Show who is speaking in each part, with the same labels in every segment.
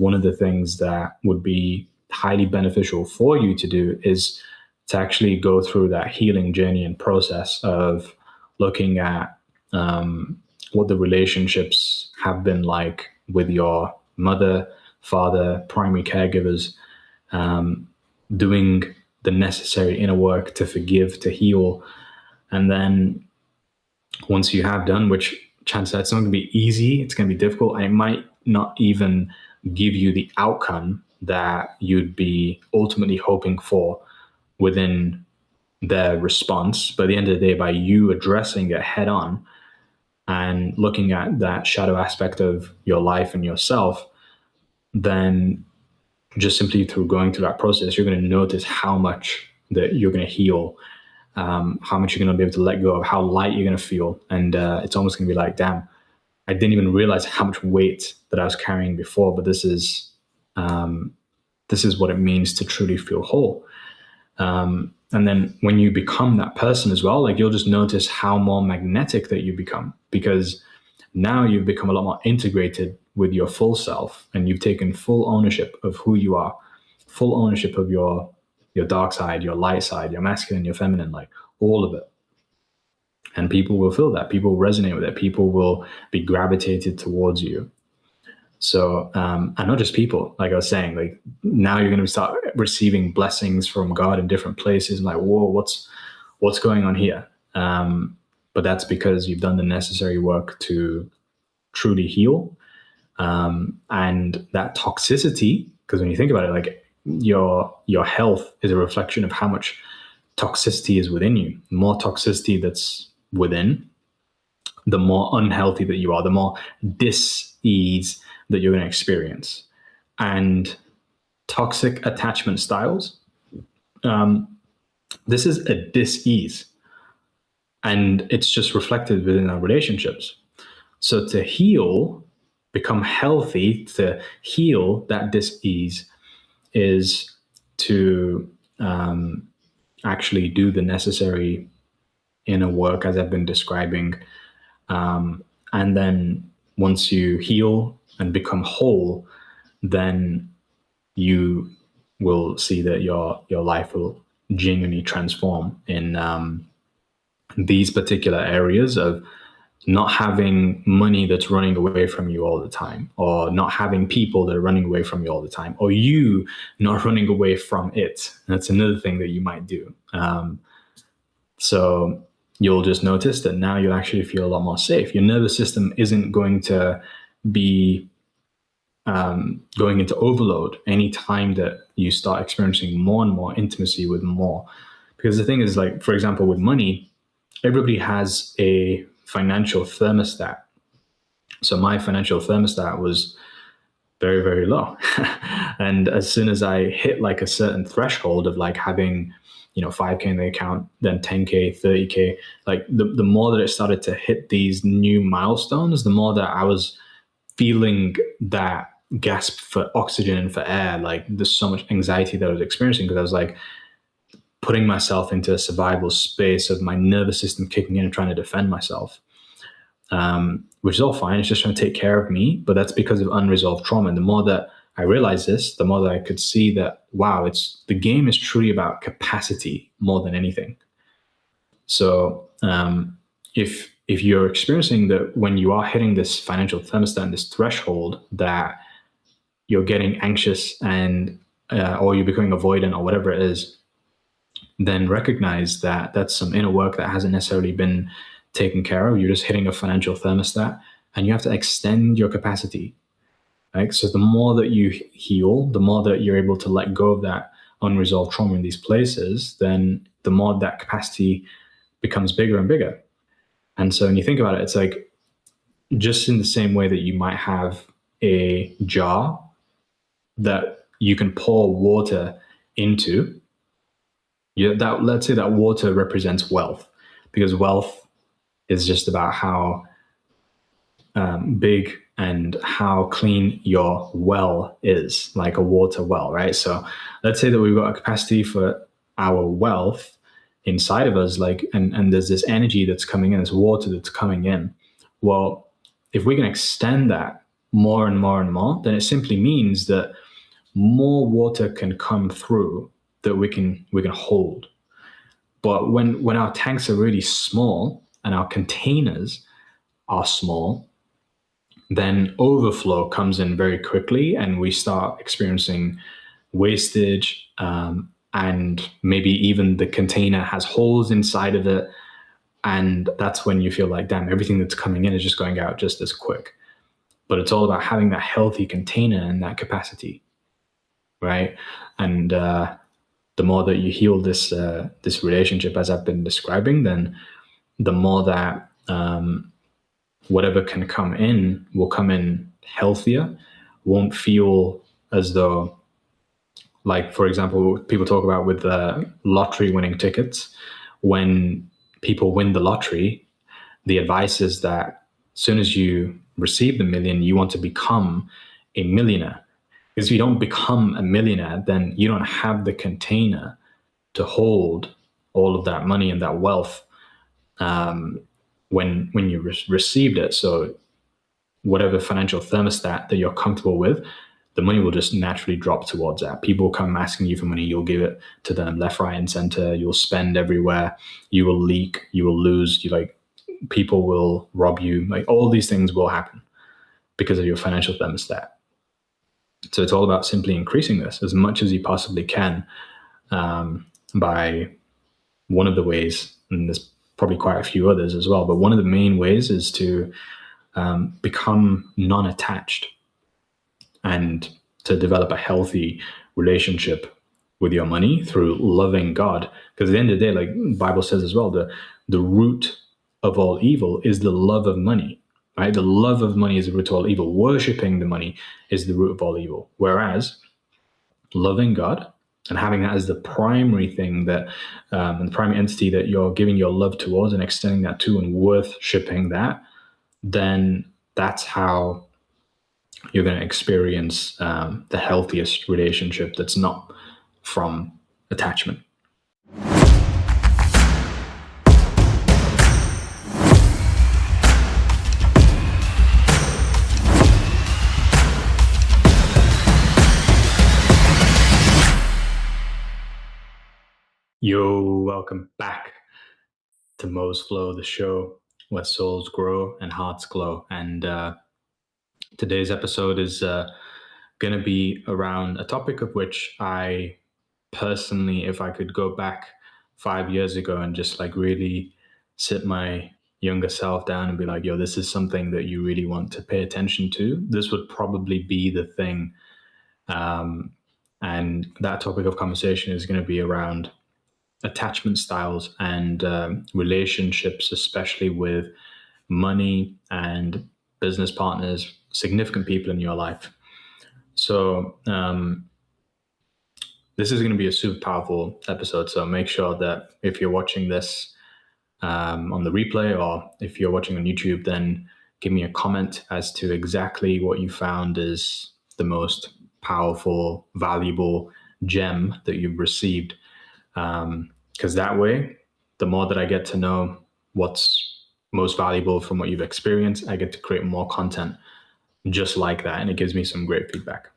Speaker 1: one of the things that would be highly beneficial for you to do is to actually go through that healing journey and process of looking at what the relationships have been like with your mother, father, primary caregivers, doing the necessary inner work to forgive, to heal. And then once you have done, which chances are it's not going to be easy, it's going to be difficult, and it might not even give you the outcome that you'd be ultimately hoping for within their response. But at the end of the day, by you addressing it head on and looking at that shadow aspect of your life and yourself, then just simply through going through that process, you're going to notice how much that you're going to heal, how much you're going to be able to let go of, how light you're going to feel. And it's almost going to be like, damn, I didn't even realize how much weight that I was carrying before, but this is what it means to truly feel whole. And then when you become that person as well, like you'll just notice how more magnetic that you become, because now you've become a lot more integrated with your full self, and you've taken full ownership of who you are, full ownership of your dark side, your light side, your masculine, your feminine, like all of it. And people will feel that. People will resonate with it. People will be gravitated towards you. So, and not just people, like I was saying, like now you're going to start receiving blessings from God in different places. And like, whoa, what's going on here? But that's because you've done the necessary work to truly heal. And that toxicity, because when you think about it, like your health is a reflection of how much toxicity is within you. The more toxicity that's within, the more unhealthy that you are, the more dis-ease that you're going to experience. And toxic attachment styles, this is a dis-ease, and it's just reflected within our relationships. So to heal, become healthy, to heal that dis-ease is to actually do the necessary inner work, as I've been describing. And then once you heal and become whole, then you will see that your life will genuinely transform in these particular areas of not having money that's running away from you all the time, or not having people that are running away from you all the time, or you not running away from it. That's another thing that you might do. So you'll just notice that now you'll actually feel a lot more safe. Your nervous system isn't going to be going into overload any time that you start experiencing more and more intimacy with more. Because the thing is, like, for example, with money, everybody has a financial thermostat. So my financial thermostat was very, very low. And as soon as I hit like a certain threshold of like having, $5K in the account, then 10K, 30K, like the more that it started to hit these new milestones, the more that I was feeling that gasp for oxygen and for air. Like there's so much anxiety that I was experiencing, because I was like putting myself into a survival space of my nervous system kicking in and trying to defend myself, which is all fine. It's just trying to take care of me. But that's because of unresolved trauma. And the more that I realized this, the more that I could see that, wow, the game is truly about capacity more than anything. So if you're experiencing that when you are hitting this financial thermostat and this threshold, that you're getting anxious and or you're becoming avoidant or whatever it is, then recognize that that's some inner work that hasn't necessarily been taken care of. You're just hitting a financial thermostat, and you have to extend your capacity. Right? So the more that you heal, the more that you're able to let go of that unresolved trauma in these places, then the more that capacity becomes bigger and bigger. And so when you think about it, it's like just in the same way that you might have a jar that you can pour water into, let's say that water represents wealth, because wealth is just about how big and how clean your well is, like a water well, right? So let's say that we've got a capacity for our wealth inside of us, like, and there's this energy that's coming in, this water that's coming in. Well, if we can extend that more and more and more, then it simply means that more water can come through that we can hold. But when our tanks are really small and our containers are small, then overflow comes in very quickly, and we start experiencing wastage, and maybe even the container has holes inside of it. And that's when you feel like, damn, everything that's coming in is just going out just as quick. But it's all about having that healthy container and that capacity, right? And the more that you heal this relationship, as I've been describing, then the more that whatever can come in will come in healthier, won't feel as though, like, for example, people talk about with lottery winning tickets. When people win the lottery, the advice is that as soon as you receive the million, you want to become a millionaire. Because if you don't become a millionaire, then you don't have the container to hold all of that money and that wealth when you received it. So whatever financial thermostat that you're comfortable with, the money will just naturally drop towards that. People come asking you for money, you'll give it to them left, right, and center. You'll spend everywhere. You will leak. You will lose. People will rob you. Like, all these things will happen because of your financial thermostat. So it's all about simply increasing this as much as you possibly can, by one of the ways, and there's probably quite a few others as well, but one of the main ways is to become non-attached and to develop a healthy relationship with your money through loving God. Because at the end of the day, like the Bible says as well, the root of all evil is the love of money, right? The love of money is the root of all evil. Worshipping the money is the root of all evil. Whereas loving God and having that as the primary thing that, and the primary entity that you're giving your love towards and extending that to and worshipping that, then that's how you're going to experience the healthiest relationship that's not from attachment. Yo, welcome back to Mo's Flow, the show where souls grow and hearts glow. And today's episode is going to be around a topic of which I personally, if I could go back 5 years ago and just like really sit my younger self down and be like, yo, this is something that you really want to pay attention to, this would probably be the thing. And that topic of conversation is going to be around attachment styles and relationships, especially with money and business partners, significant people in your life. So this is going to be a super powerful episode. So make sure that if you're watching this on the replay, or if you're watching on YouTube, then give me a comment as to exactly what you found is the most powerful, valuable gem that you've received. Because that way, the more that I get to know what's most valuable from what you've experienced, I get to create more content just like that. And it gives me some great feedback.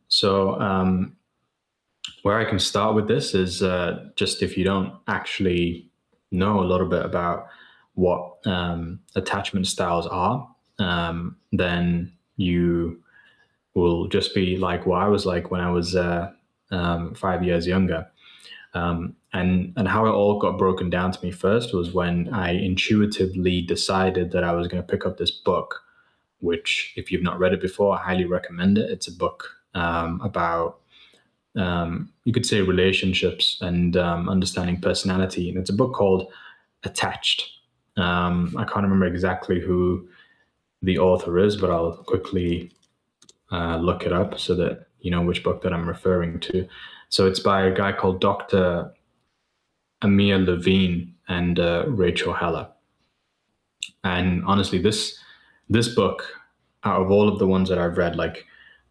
Speaker 1: So where I can start with this is just if you don't actually know a little bit about what attachment styles are, then you will just be like what I was like when I was 5 years younger. And how it all got broken down to me first was when I intuitively decided that I was going to pick up this book, which, if you've not read it before, I highly recommend it. It's a book about, you could say, relationships and understanding personality. And it's a book called Attached. I can't remember exactly who the author is, but I'll quickly look it up so that you know which book that I'm referring to. So it's by a guy called Dr. Amir Levine and Rachel Heller. And honestly, this book, out of all of the ones that I've read, like,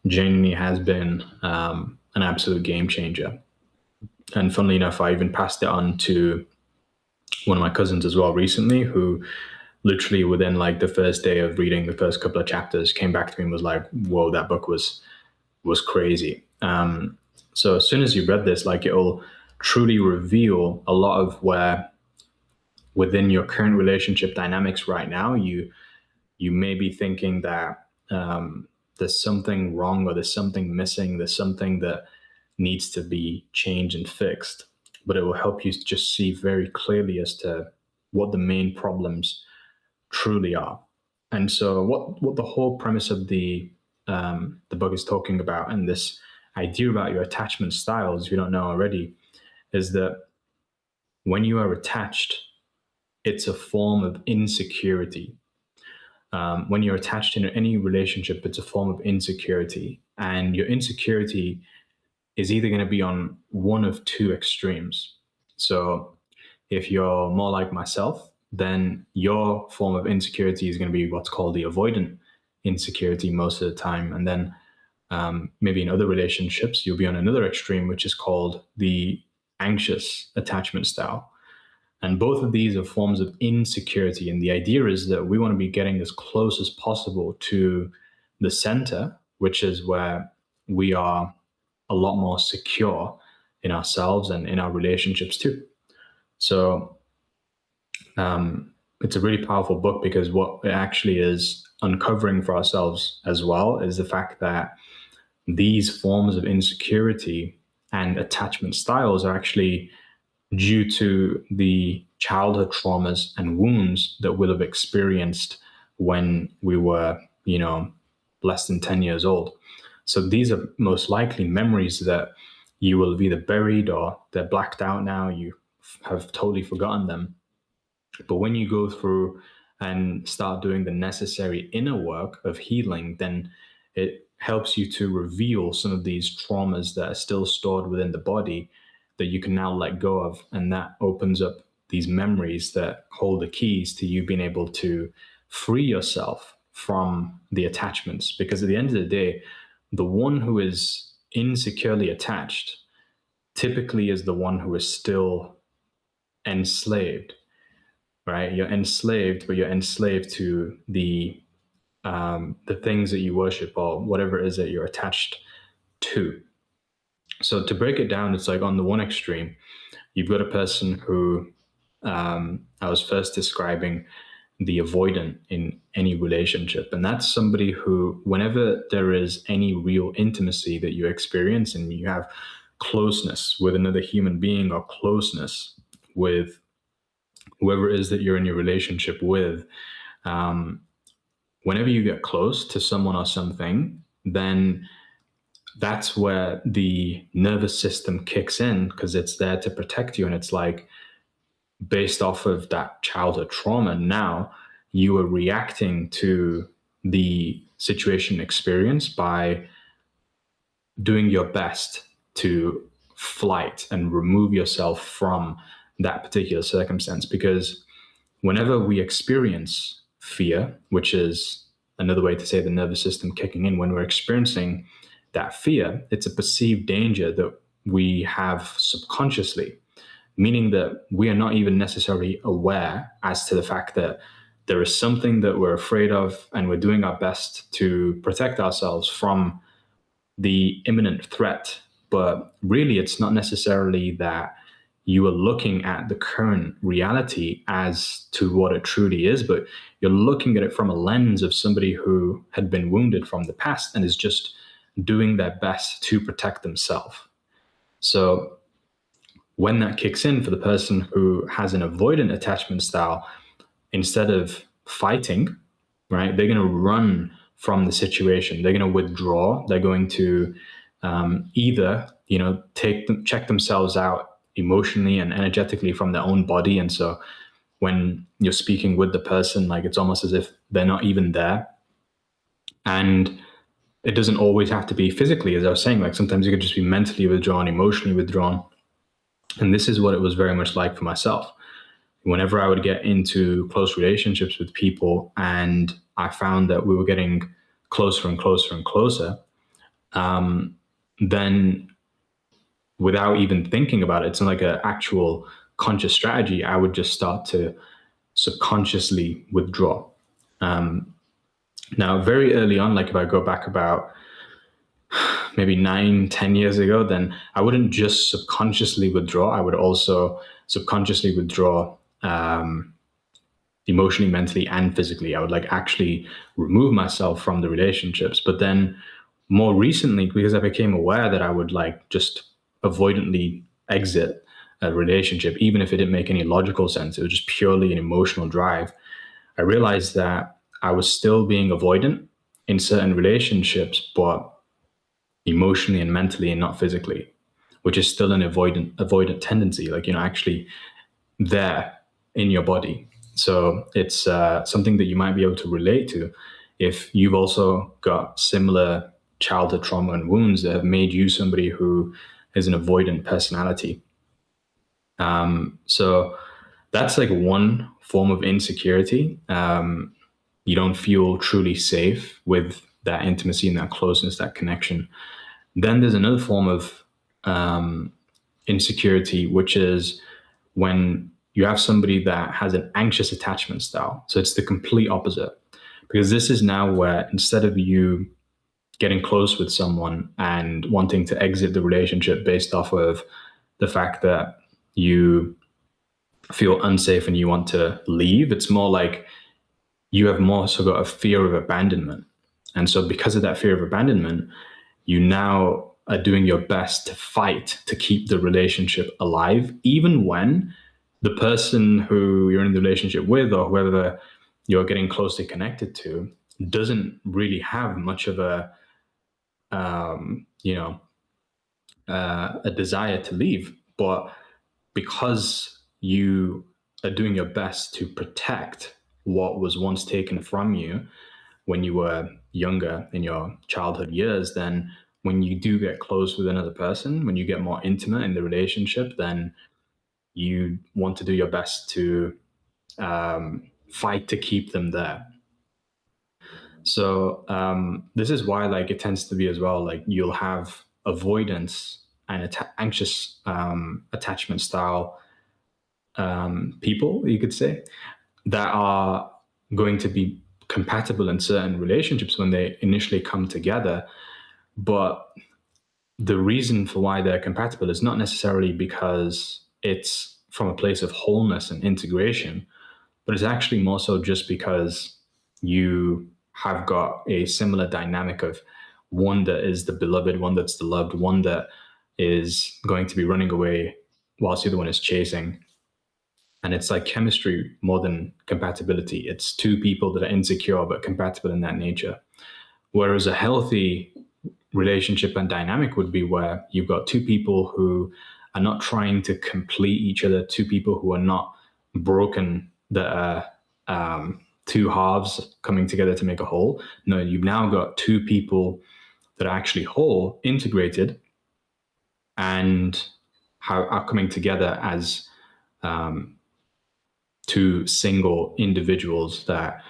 Speaker 1: genuinely has been an absolute game changer. And funnily enough, I even passed it on to one of my cousins as well recently, who literally within like the first day of reading the first couple of chapters, came back to me and was like, "Whoa, that book was crazy." So as soon as you read this, like it'll truly reveal a lot of where within your current relationship dynamics right now, you may be thinking that there's something wrong or there's something missing, there's something that needs to be changed and fixed. But it will help you just see very clearly as to what the main problems truly are. And so, what the whole premise of the book is talking about, and this idea about your attachment styles, if you don't know already, is that when you are attached, it's a form of insecurity. When you're attached in any relationship, it's a form of insecurity, and your insecurity is either going to be on one of two extremes. So, if you're more like myself, then your form of insecurity is going to be what's called the avoidant insecurity most of the time. And then maybe in other relationships, you'll be on another extreme, which is called the anxious attachment style. And both of these are forms of insecurity. And the idea is that we want to be getting as close as possible to the center, which is where we are a lot more secure in ourselves and in our relationships too. So it's a really powerful book because what it actually is uncovering for ourselves as well is the fact that these forms of insecurity and attachment styles are actually due to the childhood traumas and wounds that we'll have experienced when we were, less than 10 years old. So these are most likely memories that you will have either buried or they're blacked out now. You have totally forgotten them. But when you go through and start doing the necessary inner work of healing, then it helps you to reveal some of these traumas that are still stored within the body that you can now let go of. And that opens up these memories that hold the keys to you being able to free yourself from the attachments. Because at the end of the day, the one who is insecurely attached typically is the one who is still enslaved, right? You're enslaved, but you're enslaved to the things that you worship or whatever it is that you're attached to. So to break it down, it's like on the one extreme, you've got a person who I was first describing the avoidant in any relationship. And that's somebody who, whenever there is any real intimacy that you experience and you have closeness with another human being or closeness with whoever it is that you're in your relationship with, whenever you get close to someone or something, then that's where the nervous system kicks in because it's there to protect you. And it's like, based off of that childhood trauma, now you are reacting to the situation experience by doing your best to flight and remove yourself from that particular circumstance. Because whenever we experience fear, which is another way to say the nervous system kicking in, when we're experiencing that fear, it's a perceived danger that we have subconsciously, meaning that we are not even necessarily aware as to the fact that there is something that we're afraid of, and we're doing our best to protect ourselves from the imminent threat. But really, it's not necessarily that you are looking at the current reality as to what it truly is, but you're looking at it from a lens of somebody who had been wounded from the past and is just doing their best to protect themselves. So when that kicks in for the person who has an avoidant attachment style, instead of fighting, right, they're going to run from the situation. They're going to withdraw. They're going to either, check themselves out emotionally and energetically from their own body. And so when you're speaking with the person, like it's almost as if they're not even there. And it doesn't always have to be physically, as I was saying, like sometimes you could just be mentally withdrawn, emotionally withdrawn. And this is what it was very much like for myself. Whenever I would get into close relationships with people and I found that we were getting closer and closer and closer, then without even thinking about it, it's not like an actual conscious strategy, I would just start to subconsciously withdraw. Now, very early on, like if I go back about maybe 9-10 years ago, then I wouldn't just subconsciously withdraw. I would also subconsciously withdraw emotionally, mentally, and physically. I would like actually remove myself from the relationships. But then more recently, because I became aware that I would like just avoidantly exit a relationship, even if it didn't make any logical sense, it was just purely an emotional drive. I realized that I was still being avoidant in certain relationships, but emotionally and mentally and not physically, which is still an avoidant tendency, like, actually there in your body. So it's something that you might be able to relate to if you've also got similar childhood trauma and wounds that have made you somebody who is an avoidant personality. So that's like one form of insecurity. You don't feel truly safe with that intimacy and that closeness, that connection. Then there's another form of insecurity, which is when you have somebody that has an anxious attachment style. So it's the complete opposite, because this is now where instead of you getting close with someone and wanting to exit the relationship based off of the fact that you feel unsafe and you want to leave, it's more like you have more so got a fear of abandonment. And so because of that fear of abandonment, you now are doing your best to fight to keep the relationship alive, even when the person who you're in the relationship with or whoever you're getting closely connected to doesn't really have much of a desire to leave. But because you are doing your best to protect what was once taken from you when you were younger in your childhood years, then when you do get close with another person, when you get more intimate in the relationship, then you want to do your best to fight to keep them there. So this is why, like, it tends to be as well, like you'll have avoidance and anxious attachment style people, you could say, that are going to be compatible in certain relationships when they initially come together. But the reason for why they're compatible is not necessarily because it's from a place of wholeness and integration, but it's actually more so just because you have got a similar dynamic of one that is the beloved, one that's the loved, one that is going to be running away whilst the other one is chasing. And it's like chemistry more than compatibility. It's two people that are insecure but compatible in that nature. Whereas a healthy relationship and dynamic would be where you've got two people who are not trying to complete each other, two people who are not broken, that are two halves coming together to make a whole. No, you've now got two people that are actually whole, integrated, and are coming together as two single individuals that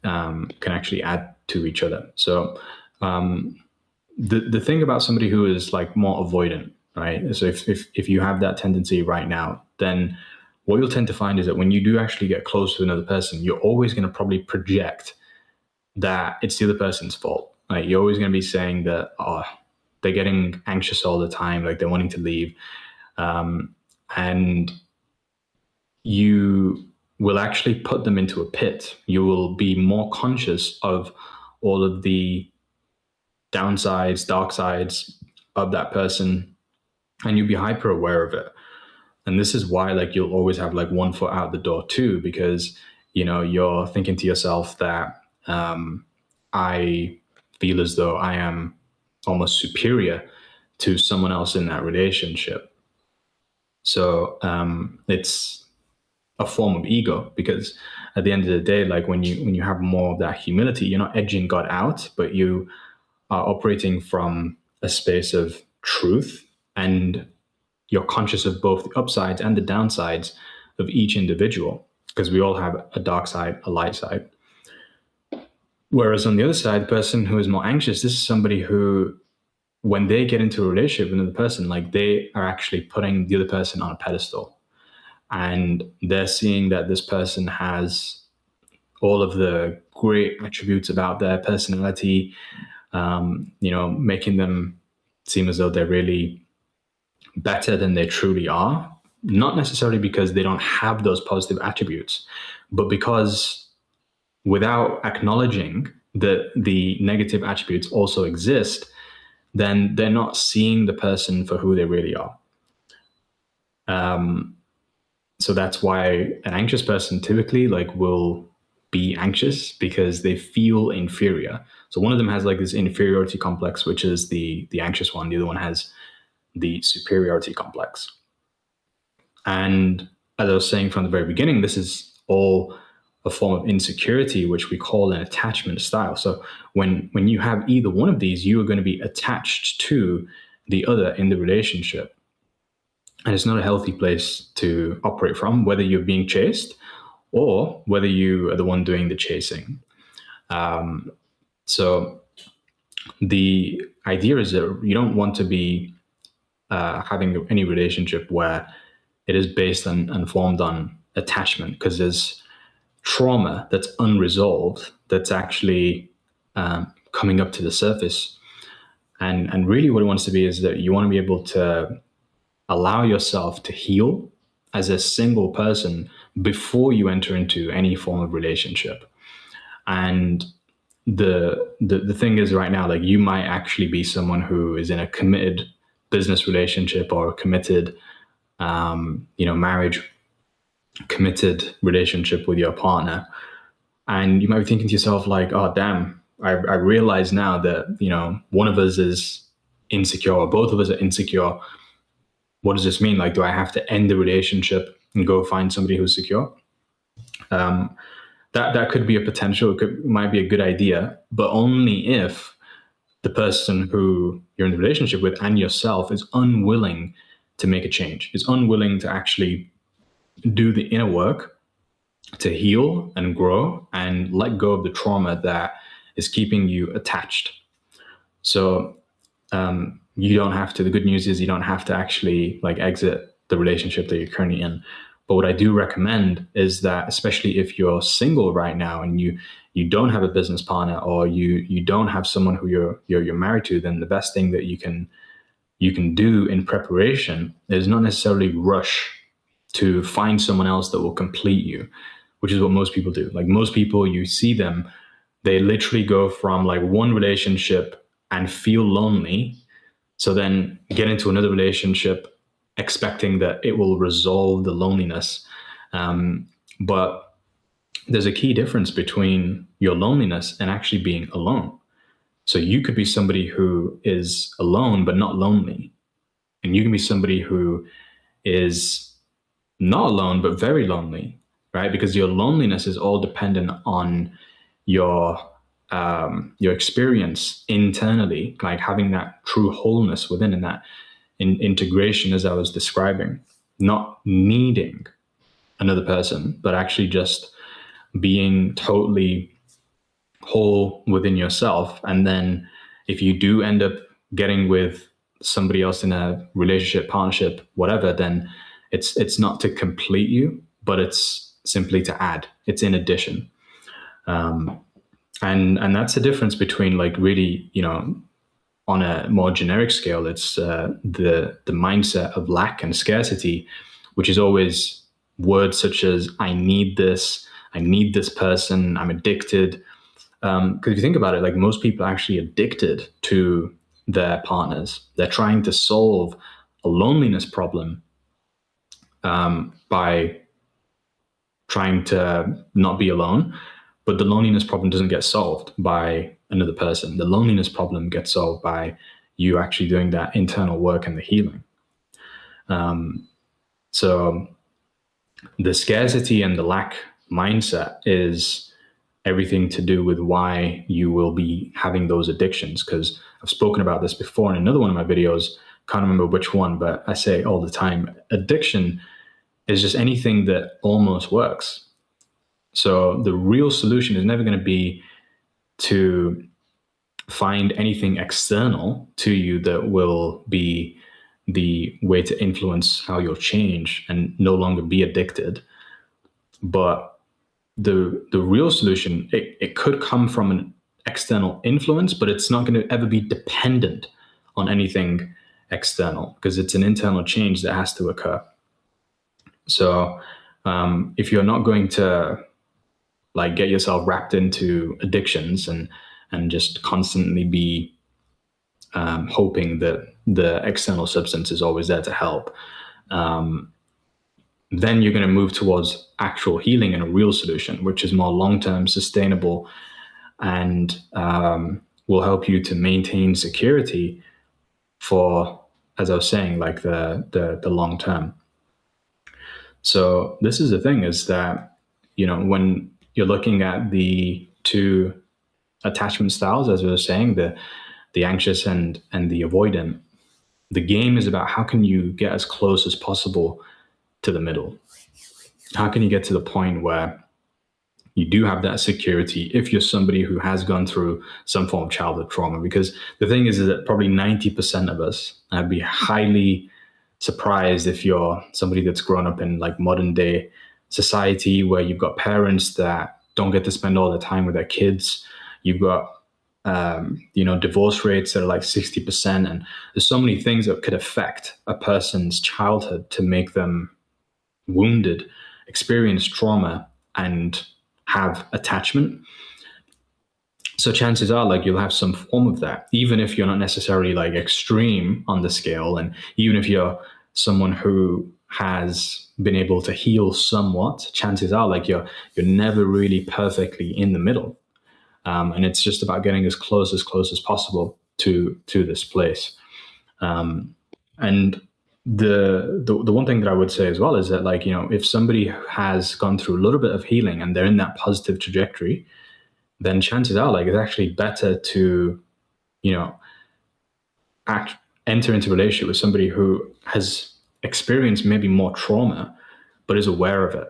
Speaker 1: can actually add to each other. So the thing about somebody who is like more avoidant, right? So if you have that tendency right now, then what you'll tend to find is that when you do actually get close to another person, you're always going to probably project that it's the other person's fault. Like you're always going to be saying that, oh, they're getting anxious all the time, like they're wanting to leave. And you will actually put them into a pit. You will be more conscious of all of the downsides, dark sides of that person, and you'll be hyper aware of it. And this is why, like, you'll always have like one foot out the door too, because you're thinking to yourself that I feel as though I am almost superior to someone else in that relationship. So it's a form of ego, because at the end of the day, like when you have more of that humility, you're not edging God out, but you are operating from a space of truth, and you're conscious of both the upsides and the downsides of each individual, because we all have a dark side, a light side. Whereas on the other side, the person who is more anxious, this is somebody who, when they get into a relationship with another person, like they are actually putting the other person on a pedestal. and they're seeing that this person has all of the great attributes about their personality, making them seem as though they're really better than they truly are, not necessarily because they don't have those positive attributes, but because without acknowledging that the negative attributes also exist, then they're not seeing the person for who they really are. So that's why an anxious person typically will be anxious, because they feel inferior. So one of them has this inferiority complex, which is the anxious one. The other one has the superiority complex. And as I was saying from the very beginning, this is all a form of insecurity, which we call an attachment style. So when you have either one of these, you are going to be attached to the other in the relationship. And it's not a healthy place to operate from, whether you're being chased or whether you are the one doing the chasing. So the idea is that you don't want to be having any relationship where it is based and formed on attachment, because there's trauma that's unresolved that's actually coming up to the surface. And really what it wants to be is that you want to be able to allow yourself to heal as a single person before you enter into any form of relationship. And the thing is, right now, you might actually be someone who is in a committed business relationship or a committed marriage, committed relationship with your partner. And you might be thinking to yourself oh, damn, I realize now that, one of us is insecure or both of us are insecure. What does this mean? Do I have to end the relationship and go find somebody who's secure? That could be a potential. It might be a good idea, but only if the person who you're in the relationship with and yourself is unwilling to make a change, is unwilling to actually do the inner work to heal and grow and let go of the trauma that is keeping you attached. So you don't have to. The good news is you don't have to actually exit the relationship that you're currently in. But what I do recommend is that, especially if you're single right now and you don't have a business partner, or you don't have someone who you're married to, then the best thing that you can do in preparation is not necessarily rush to find someone else that will complete you, which is what most people do. Most people, you see them, they literally go from one relationship and feel lonely, so then get into another relationship expecting that it will resolve the loneliness. But there's a key difference between your loneliness and actually being alone. So you could be somebody who is alone but not lonely. And you can be somebody who is not alone but very lonely, right? Because your loneliness is all dependent on your experience internally, having that true wholeness within, and that integration, as I was describing, not needing another person, but actually just being totally whole within yourself. And then if you do end up getting with somebody else in a relationship, partnership, whatever, then it's not to complete you, but it's simply to add. It's in addition. And that's the difference between really, on a more generic scale, it's the mindset of lack and scarcity, which is always words such as I need this person, I'm addicted. Because if you think about it, most people are actually addicted to their partners. They're trying to solve a loneliness problem by trying to not be alone. But the loneliness problem doesn't get solved by another person. The loneliness problem gets solved by you actually doing that internal work and the healing. So the scarcity and the lack mindset is everything to do with why you will be having those addictions. Because I've spoken about this before in another one of my videos. Can't remember which one, but I say all the time, addiction is just anything that almost works. So the real solution is never going to be to find anything external to you that will be the way to influence how you'll change and no longer be addicted. But the real solution, it could come from an external influence, but it's not going to ever be dependent on anything external, because it's an internal change that has to occur. So if you're not going to like get yourself wrapped into addictions and just constantly be hoping that the external substance is always there to help, then you're going to move towards actual healing and a real solution, which is more long-term, sustainable, and will help you to maintain security for, as I was saying, like the long term. So this is the thing, is that, you know, when you're looking at the two attachment styles, as I was saying, the anxious and the avoidant, the game is about how can you get as close as possible to the middle. How can you get to the point where you do have that security if you're somebody who has gone through some form of childhood trauma? Because the thing is that probably 90% of us, I'd be highly surprised if you're somebody that's grown up in like modern day society where you've got parents that don't get to spend all their time with their kids. You've got divorce rates that are like 60%, and there's so many things that could affect a person's childhood to make them wounded, experience trauma, and have attachment. So chances are like you'll have some form of that, even if you're not necessarily like extreme on the scale, and even if you're someone who has been able to heal somewhat, chances are like you're never really perfectly in the middle. And it's just about getting as close as possible to this place. And the one thing that I would say as well is that, like, you know, if somebody has gone through a little bit of healing and they're in that positive trajectory, then chances are like it's actually better to, you know, enter into a relationship with somebody who has experienced maybe more trauma, but is aware of it.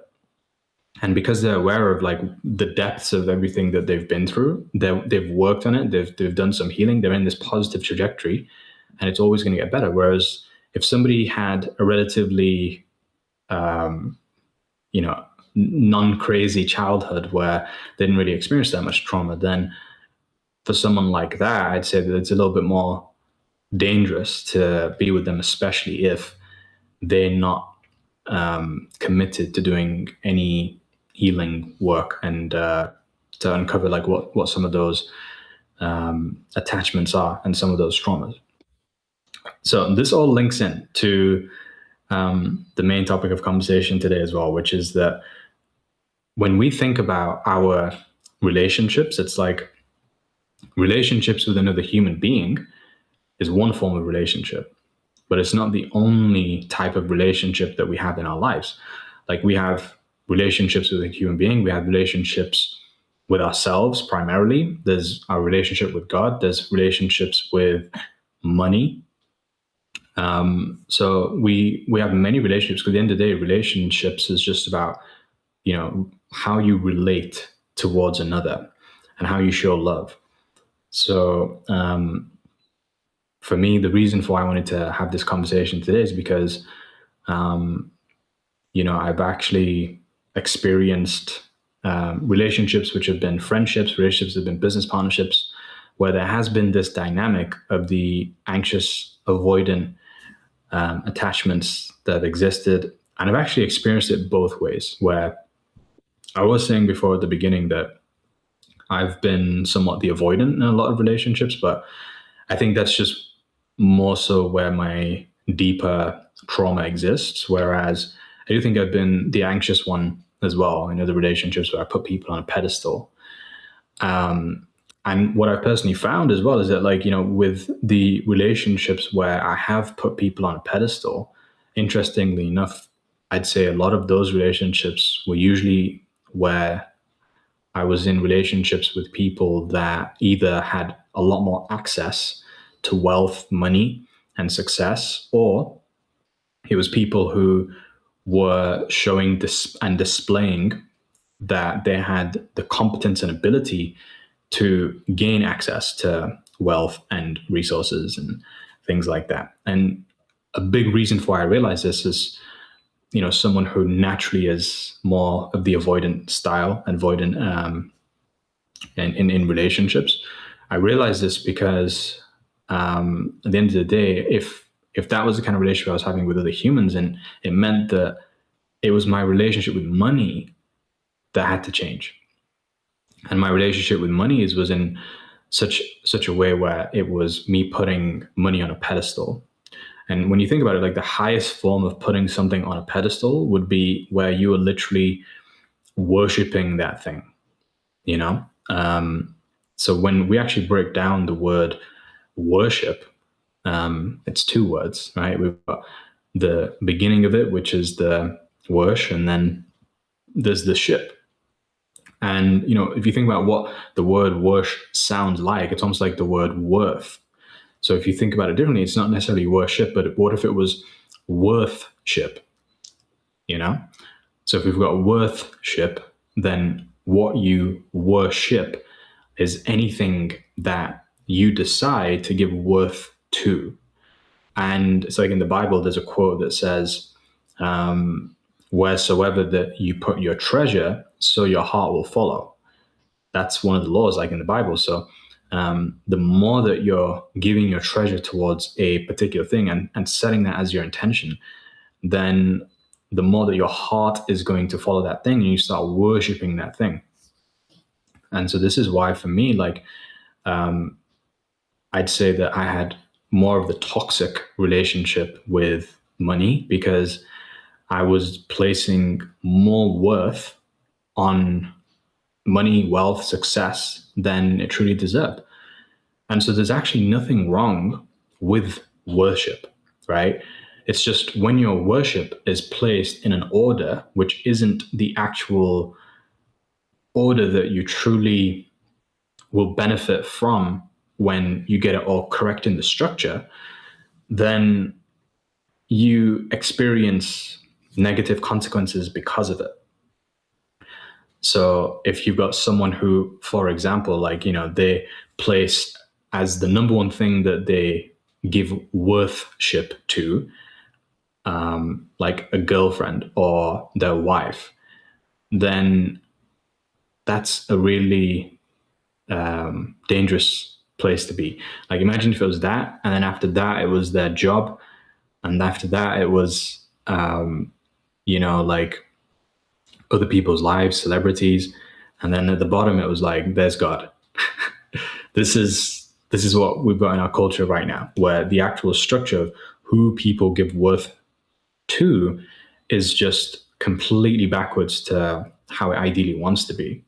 Speaker 1: And because they're aware of like the depths of everything that they've been through, they've worked on it, they've done some healing, they're in this positive trajectory, and it's always going to get better. Whereas if somebody had a relatively, non-crazy childhood where they didn't really experience that much trauma, then for someone like that, I'd say that it's a little bit more dangerous to be with them, especially if they're not committed to doing any healing work and to uncover like what some of those attachments are and some of those traumas. So this all links in to the main topic of conversation today as well, which is that when we think about our relationships, it's like relationships with another human being is one form of relationship, but it's not the only type of relationship that we have in our lives. Like we have relationships with a human being, we have relationships with ourselves primarily. There's our relationship with God, there's relationships with money. So we have many relationships, because at the end of the day, relationships is just about, you know, how you relate towards another and how you show love. So for me, the reason for why I wanted to have this conversation today is because, I've actually experienced relationships which have been friendships, relationships that have been business partnerships, where there has been this dynamic of the anxious, avoidant attachments that have existed. And I've actually experienced it both ways, where I was saying before at the beginning that I've been somewhat the avoidant in a lot of relationships, but I think that's just more so where my deeper trauma exists. Whereas I do think I've been the anxious one as well in other relationships where I put people on a pedestal. And what I personally found as well is that, like, you know, with the relationships where I have put people on a pedestal, interestingly enough, I'd say a lot of those relationships were usually where I was in relationships with people that either had a lot more access to wealth, money, and success, or it was people who were showing this and displaying that they had the competence and ability to gain access to wealth and resources and things like that. And a big reason for why I realized this is, someone who naturally is more of the avoidant style, avoidant in relationships. I realized this because at the end of the day, if that was the kind of relationship I was having with other humans, and it meant that it was my relationship with money that had to change. And my relationship with money was in such a way where it was me putting money on a pedestal. And when you think about it, like the highest form of putting something on a pedestal would be where you are literally worshiping that thing, you know? So when we actually break down the word worship, it's two words, right? We've got the beginning of it, which is the worsh, and then there's the ship. And, if you think about what the word worsh sounds like, it's almost like the word worth. So if you think about it differently, it's not necessarily worship, but what if it was worthship? So if we've got worthship, then what you worship is anything that you decide to give worth to. And it's like in the Bible, there's a quote that says, wheresoever that you put your treasure, so your heart will follow. That's one of the laws, like in the Bible. So the more that you're giving your treasure towards a particular thing and setting that as your intention, then the more that your heart is going to follow that thing, and you start worshiping that thing. And so this is why, for me, like, I'd say that I had more of the toxic relationship with money, because I was placing more worth on money, wealth, success than it truly deserved. And so there's actually nothing wrong with worship, right? It's just when your worship is placed in an order which isn't the actual order that you truly will benefit from when you get it all correct in the structure, then you experience negative consequences because of it. So if you've got someone who, for example, like, they place as the number one thing that they give worthship to, like a girlfriend or their wife, then that's a really dangerous place to be. Like, imagine if it was that, and then after that, it was their job, and after that, it was, like other people's lives, celebrities, and then at the bottom, it was like, there's God. This is what we've got in our culture right now, where the actual structure of who people give worth to is just completely backwards to how it ideally wants to be.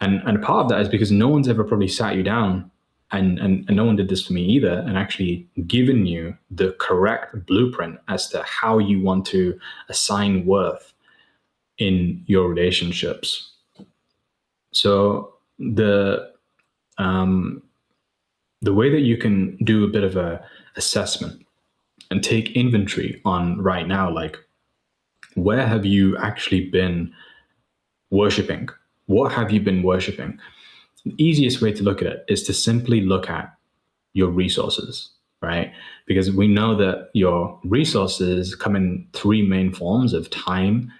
Speaker 1: And part of that is because no one's ever probably sat you down, and no one did this for me either, and actually given you the correct blueprint as to how you want to assign worth in your relationships. So the way that you can do a bit of a assessment and take inventory on right now, like, where have you actually been worshiping? What have you been worshiping? The easiest way to look at it is to simply look at your resources, right? Because we know that your resources come in three main forms of time,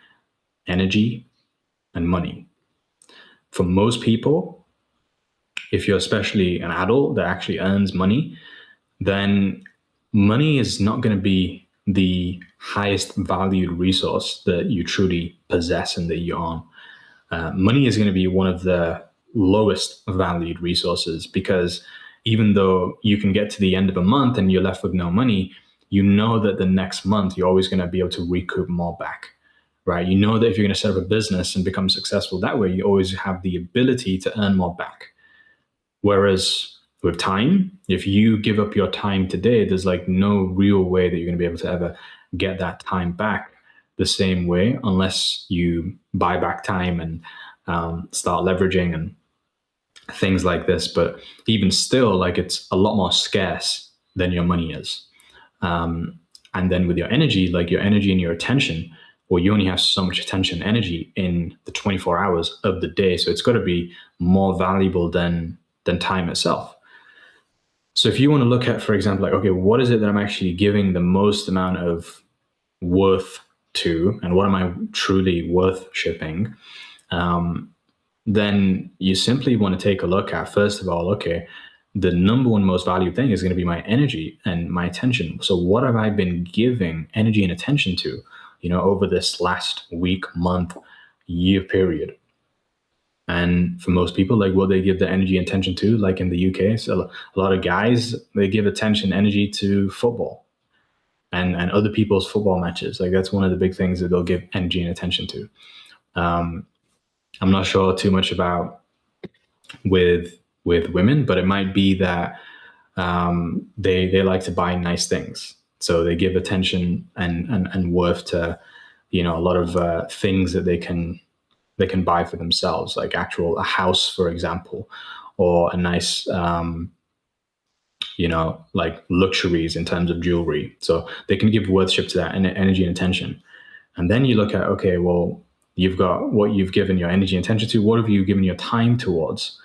Speaker 1: energy, and money. For most people, if you're especially an adult that actually earns money, then money is not going to be the highest valued resource that you truly possess and that you own. Money is going to be one of the lowest valued resources, because even though you can get to the end of a month and you're left with no money, you know that the next month you're always going to be able to recoup more back, right? You know that if you're going to set up a business and become successful that way, you always have the ability to earn more back. Whereas with time, if you give up your time today, there's like no real way that you're going to be able to ever get that time back the same way, unless you buy back time and start leveraging and things like this. But even still, like, it's a lot more scarce than your money is. And then with your energy, like your energy and your attention, well, you only have so much attention and energy in the 24 hours of the day. So it's got to be more valuable than time itself. So if you want to look at, for example, like, okay, what is it that I'm actually giving the most amount of worth to, and what am I truly worth shipping? Then you simply want to take a look at, first of all, okay, the number one most valued thing is going to be my energy and my attention. So what have I been giving energy and attention to, over this last week, month, year period? And for most people, like what they give the energy and attention to, like in the UK, so a lot of guys, they give attention, energy to football and other people's football matches. Like that's one of the big things that they'll give energy and attention to. I'm not sure too much about with women, but it might be that they like to buy nice things, so they give attention and worth to a lot of things that they can buy for themselves, like a house, for example, or a nice like luxuries in terms of jewelry. So they can give worship to that and energy and attention. And then you look at, okay, well, you've got what you've given your energy and attention to. What have you given your time towards?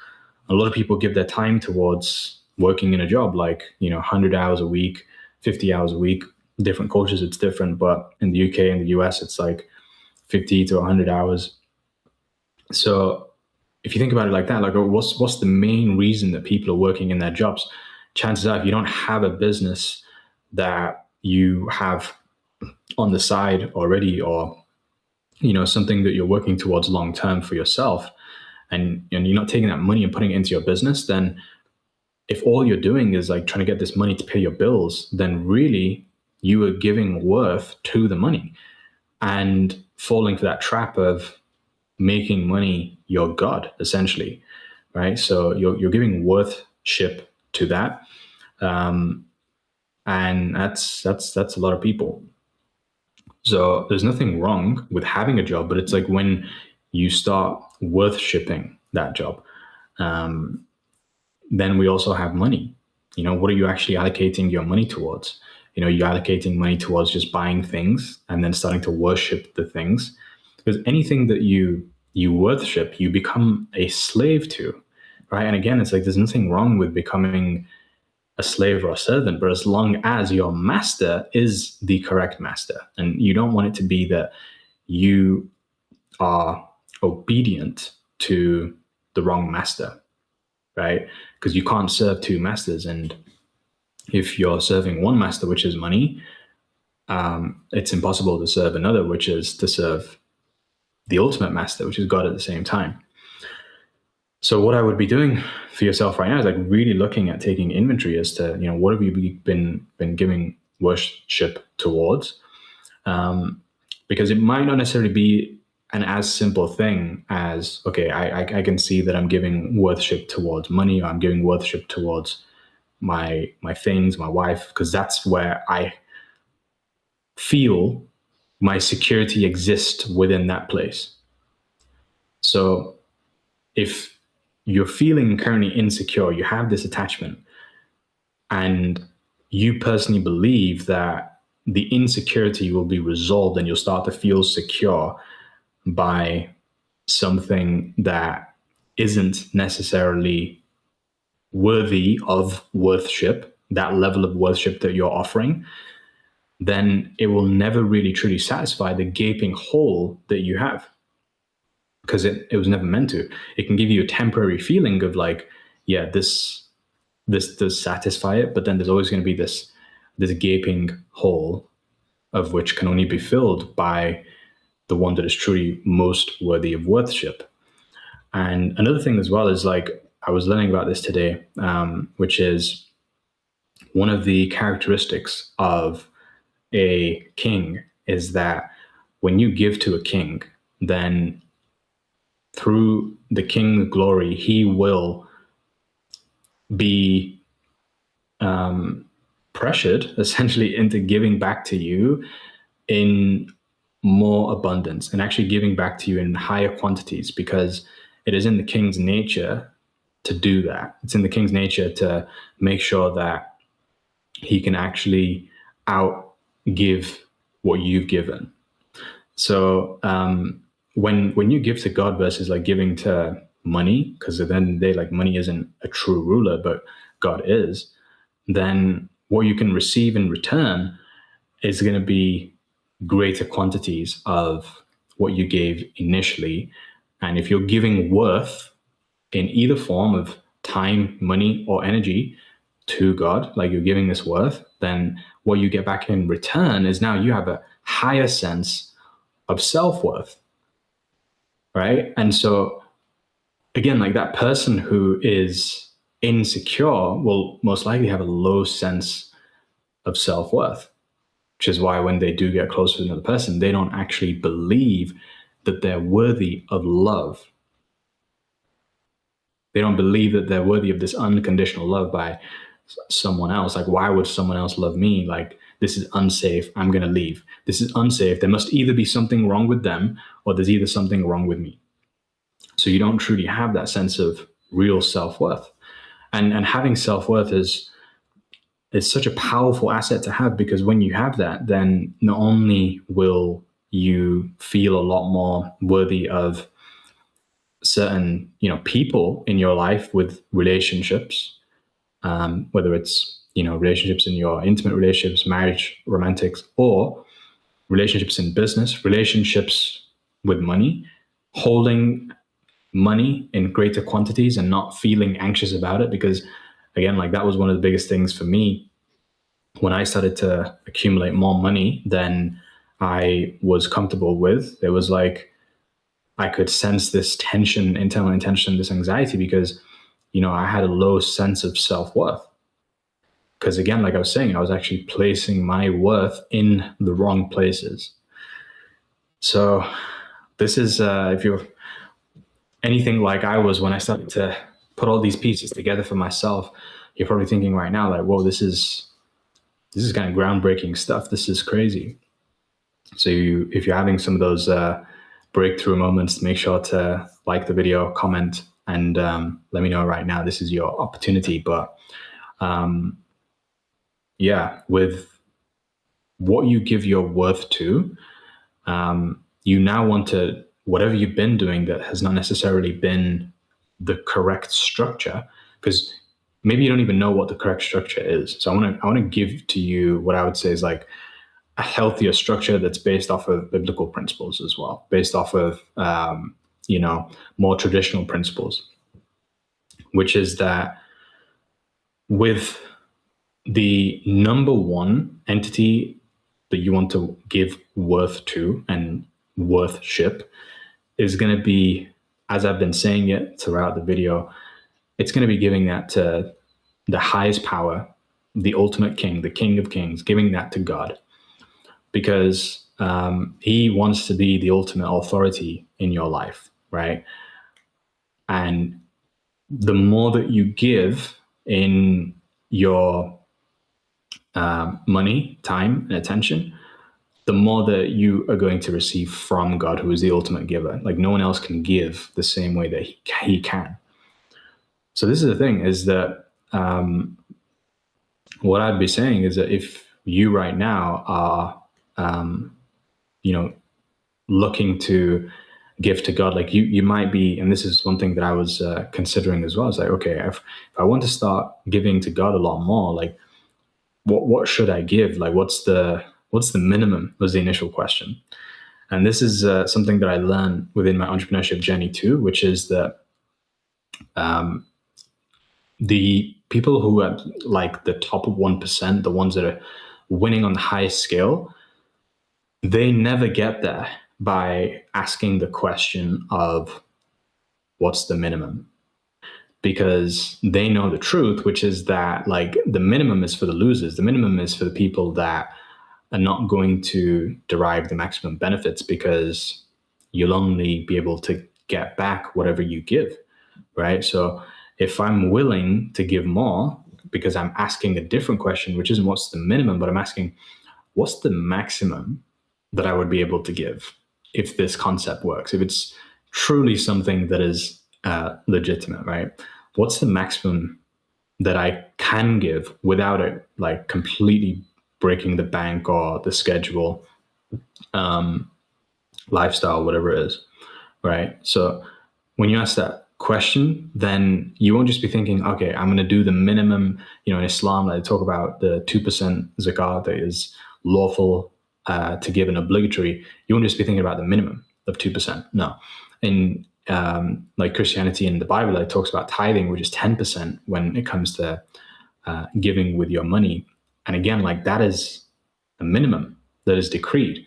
Speaker 1: A lot of people give their time towards working in a job, like, 100 hours a week, 50 hours a week. Different cultures, it's different. But in the UK and the US, it's like 50 to 100 hours. So if you think about it like that, like what's the main reason that people are working in their jobs? Chances are, if you don't have a business that you have on the side already, or something that you're working towards long term for yourself, and you're not taking that money and putting it into your business, then if all you're doing is like trying to get this money to pay your bills, then really you are giving worth to the money and falling for that trap of making money your god, essentially, right? So you're giving worthship to that, and that's a lot of people. So there's nothing wrong with having a job, but it's like when you start worth-shipping that job, then we also have money. What are you actually allocating your money towards? You're allocating money towards just buying things and then starting to worship the things, because anything that you worship, you become a slave to, right? And again, it's like there's nothing wrong with becoming a slave or a servant, but as long as your master is the correct master, and you don't want it to be that you are obedient to the wrong master, right? Because you can't serve two masters. And if you're serving one master, which is money, it's impossible to serve another, which is to serve the ultimate master, which is God, at the same time. So what I would be doing for yourself right now is like really looking at taking inventory as to, what have you been giving worship towards? Because it might not necessarily be an as simple thing as, okay, I can see that I'm giving worship towards money, or I'm giving worship towards my things, my wife, because that's where I feel my security exists within that place. So if you're feeling currently insecure, you have this attachment, and you personally believe that the insecurity will be resolved and you'll start to feel secure by something that isn't necessarily worthy of worship, that level of worship that you're offering, then it will never really truly satisfy the gaping hole that you have, because it was never meant to. It can give you a temporary feeling of like, yeah, this does satisfy it, but then there's always going to be this gaping hole, of which can only be filled by the one that is truly most worthy of worship. And another thing as well is, like, I was learning about this today, which is one of the characteristics of a king is that when you give to a king, then through the king's glory, he will be pressured essentially into giving back to you in more abundance, and actually giving back to you in higher quantities, because it is in the king's nature to do that. It's in the king's nature to make sure that he can actually outgive what you've given. So when you give to God versus like giving to money, because at the end of the day, like, money isn't a true ruler, but God is. then what you can receive in return is going to be greater quantities of what you gave initially. And if you're giving worth in either form of time, money, or energy to God, like you're giving this worth, then what you get back in return is now you have a higher sense of self-worth, right? And so again, like that person who is insecure will most likely have a low sense of self-worth, which is why when they do get close with another person, they don't actually believe that they're worthy of love. They don't believe that they're worthy of this unconditional love by someone else. Like, why would someone else love me? Like, this is unsafe. I'm going to leave. This is unsafe. There must either be something wrong with them or there's either something wrong with me. So you don't truly have that sense of real self-worth. And having self-worth is such a powerful asset to have, because when you have that, then not only will you feel a lot more worthy of certain, people in your life with relationships, whether it's, relationships in your intimate relationships, marriage, romantics, or relationships in business, relationships with money, holding money in greater quantities and not feeling anxious about it. Because again, like that was one of the biggest things for me when I started to accumulate more money than I was comfortable with. It was like I could sense this tension, internal tension, this anxiety, because I had a low sense of self-worth. Because again, like I was saying, I was actually placing my worth in the wrong places. So this is, if you're anything like I was when I started to put all these pieces together for myself, you're probably thinking right now, like, whoa, this is kind of groundbreaking stuff. This is crazy. So if you're having some of those breakthrough moments, make sure to like the video, comment, and let me know right now. This is your opportunity. But yeah, with what you give your worth to, you now want to, whatever you've been doing that has not necessarily been the correct structure, because maybe you don't even know what the correct structure is. So I want to give to you what I would say is like a healthier structure that's based off of biblical principles as well, based off of more traditional principles, which is that with the number one entity that you want to give worth to and worthship is going to be, as I've been saying it throughout the video, it's going to be giving that to the highest power, the ultimate king, the King of Kings, giving that to God, because he wants to be the ultimate authority in your life, right? And the more that you give in your money, time, and attention, the more that you are going to receive from God, who is the ultimate giver. Like no one else can give the same way that he can. So this is the thing, is that what I'd be saying is that if you right now are, looking to give to God, like you might be, and this is one thing that I was considering as well. It's like, okay, if I want to start giving to God a lot more, like what should I give? Like what's the minimum, was the initial question. And this is something that I learned within my entrepreneurship journey too, which is that the people who are like the top of 1%, the ones that are winning on the highest scale, they never get there by asking the question of what's the minimum, because they know the truth, which is that like the minimum is for the losers. The minimum is for the people that are not going to derive the maximum benefits, because you'll only be able to get back whatever you give, right? So if I'm willing to give more because I'm asking a different question, which isn't what's the minimum, but I'm asking what's the maximum that I would be able to give if this concept works, if it's truly something that is legitimate, right? What's the maximum that I can give without it like completely breaking the bank or the schedule, lifestyle, whatever it is, right? So when you ask that question, then you won't just be thinking, okay, I'm going to do the minimum. In Islam, they talk about the 2% zakat that is lawful to give and obligatory. You won't just be thinking about the minimum of 2%. No. In like Christianity in the Bible, it talks about tithing, which is 10% when it comes to giving with your money. And again, like that is a minimum that is decreed.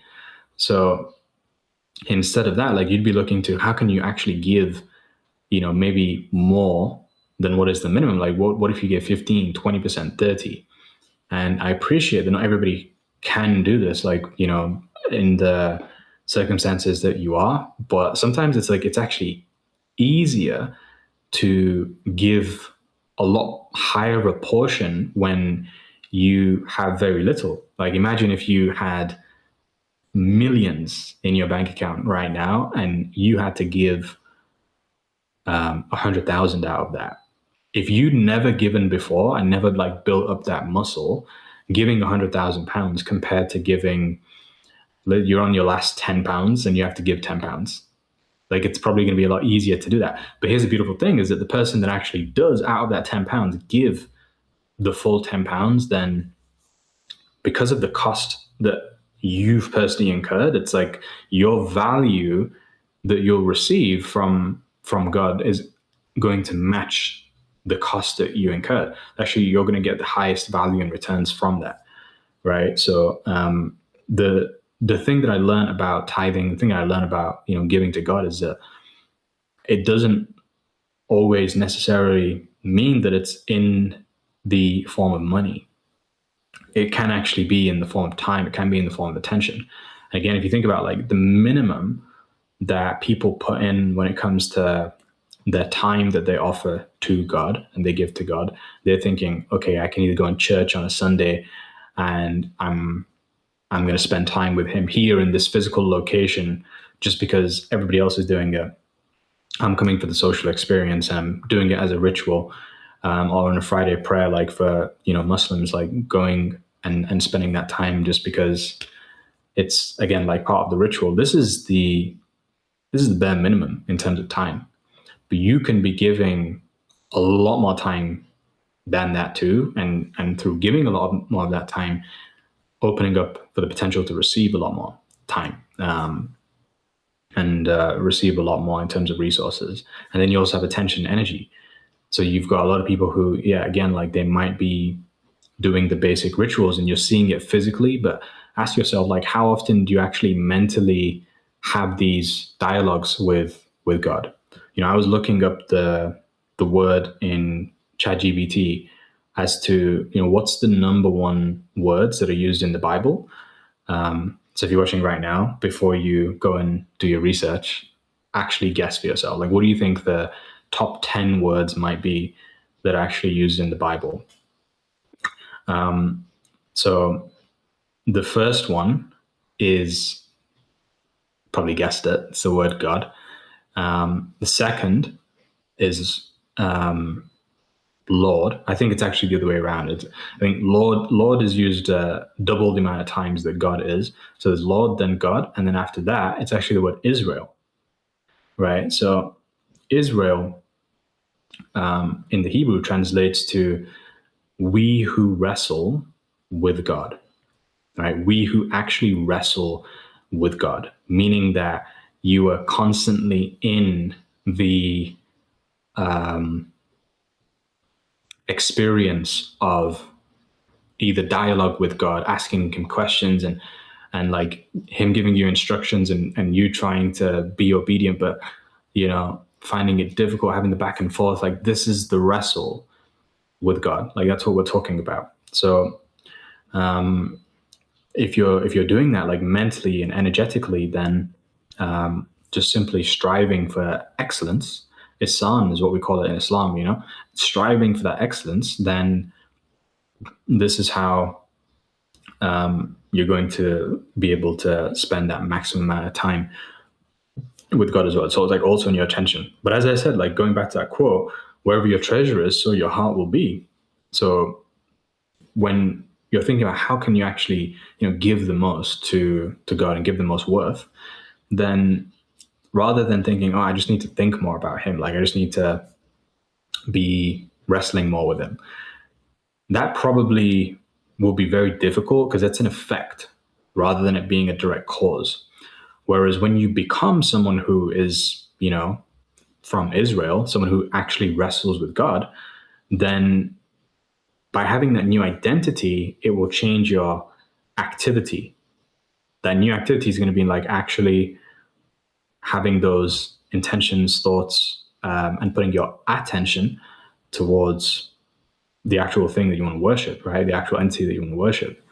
Speaker 1: So instead of that, like you'd be looking to how can you actually give, maybe more than what is the minimum? Like what if you give 15, 20%, 30? And I appreciate that not everybody can do this, like, in the circumstances that you are, but sometimes it's like, it's actually easier to give a lot higher proportion when you have very little. Like imagine if you had millions in your bank account right now and you had to give 100,000 out of that. If you'd never given before and never like built up that muscle, giving £100,000 compared to giving, you're on your last £10 and you have to give £10. Like it's probably going to be a lot easier to do that. But here's the beautiful thing is that the person that actually does out of that £10 give the full £10, then because of the cost that you've personally incurred, it's like your value that you'll receive from God is going to match the cost that you incurred. Actually, you're going to get the highest value and returns from that, right? So the thing that I learned about tithing, the thing I learned about giving to God is that it doesn't always necessarily mean that it's in the form of money. It can actually be in the form of time. It can be in the form of attention. Again, if you think about like the minimum that people put in when it comes to their time that they offer to God and they give to God, they're thinking, okay, I can either go in church on a Sunday and I'm going to spend time with him here in this physical location just because everybody else is doing it. I'm coming for the social experience and I'm doing it as a ritual, or on a Friday prayer, like for, Muslims, like going and spending that time just because it's, again, like part of the ritual. This is the bare minimum in terms of time, but you can be giving a lot more time than that too. And through giving a lot more of that time, opening up for the potential to receive a lot more time, and receive a lot more in terms of resources. And then you also have attention and energy. So you've got a lot of people who, again, like they might be doing the basic rituals and you're seeing it physically, but ask yourself, like, how often do you actually mentally have these dialogues with God? I was looking up the word in ChatGPT as to, what's the number one words that are used in the Bible. So if you're watching right now, before you go and do your research, actually guess for yourself. Like, what do you think the top 10 words might be that are actually used in the Bible? So the first one is, probably guessed it, it's the word God. The second is Lord. I think it's actually the other way around. I think Lord is used double the amount of times that God is. So there's Lord, then God, and then after that, it's actually the word Israel, right? So Israel in the Hebrew translates to we who wrestle with God, right? We who actually wrestle with God, meaning that you are constantly in the experience of either dialogue with God, asking him questions and like him giving you instructions and you trying to be obedient, but finding it difficult, having the back and forth. Like this is the wrestle with God. Like that's what we're talking about. So if you're doing that like mentally and energetically, then just simply striving for excellence, Ihsan is what we call it in Islam, striving for that excellence, then this is how you're going to be able to spend that maximum amount of time with God as well. So it's like also in your attention. But as I said, like going back to that quote, wherever your treasure is, so your heart will be. So when you're thinking about how can you actually, give the most to God and give the most worth, then rather than thinking, oh, I just need to think more about him. Like I just need to be wrestling more with him. That probably will be very difficult because it's an effect rather than it being a direct cause. Whereas when you become someone who is, from Israel, someone who actually wrestles with God, then by having that new identity, it will change your activity. That new activity is going to be like actually having those intentions, thoughts, and putting your attention towards the actual thing that you want to worship, right? The actual entity that you want to worship.